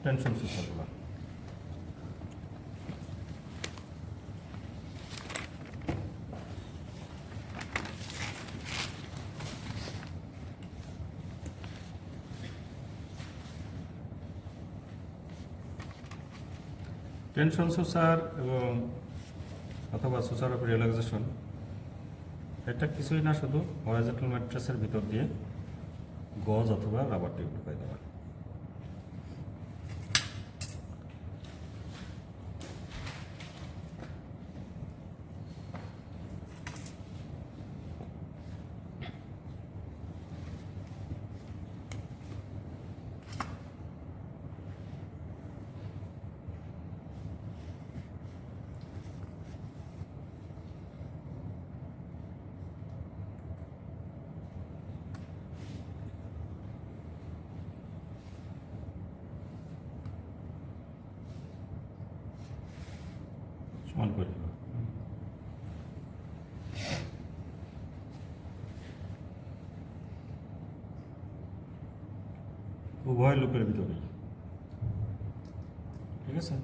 Tension সুসারগুলো। Tension সুসার এবং অথবা সুসার of relaxation, এটা কিছুই না, শুধু হরাইজন্টাল ম্যাট্রেসের ভিতর দিয়ে গজ অথবা রাবার টিউব ঢুকাই দেওয়া। সমান করে দেবো। উভয় লুপের ভিতরে, ঠিক আছে।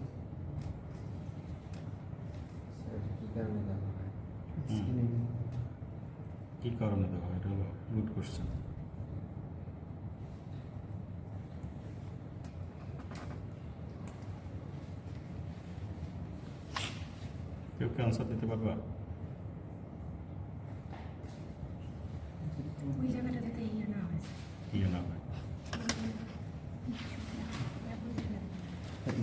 কি কারণে দেওয়া, এটা হলো গুড কোশ্চেন। কেউ কি আনসার দিতে পারবা? ওই জায়গাটাতে ইয়ে না হয়, কি না হয়?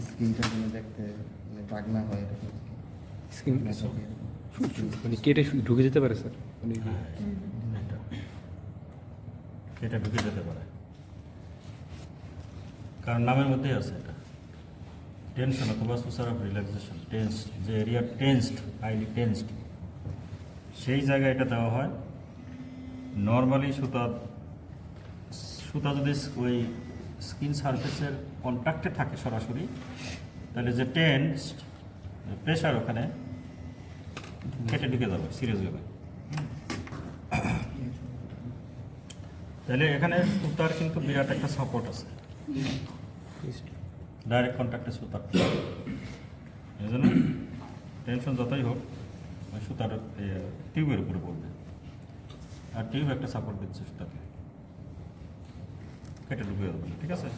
স্ক্রিনটা যেন দেখতে মানে দাগ না হয় এরকম। স্ক্রিন মানে কেটে ঢুকে যেতে পারে স্যার, মানে হ্যাঁ, এটা ঢুকে যেতে পারে, কারণ নামের মধ্যেই আছে এটা। টেনশন অথবা সুসার অফ রিল্যাক্সেশন, টেন্স, যে এরিয়া টেন্সড, হাইলি টেন্সড, সেই জায়গায় এটা দেওয়া হয়। নর্মালি সুতা যদি ওই স্কিন সারফেসের কন্ট্যাক্টে থাকে সরাসরি, তাহলে যে টেন্সড প্রেশার ওখানে কেটে ঢুকে যাবে সিরিয়াস যাবে। তাহলে এখানে সুতার কিন্তু বিরাট একটা সাপোর্ট আছে, ডাইরেক্ট কন্ট্যাক্টে সুতার। এই জন্য টেনশন যতই হোক ওই সুতার টিউবের উপরে পড়বে, আর টিউব একটা সাপোর্ট দিচ্ছে সুতাকে, কেটে ঢুকে যাবে, ঠিক আছে।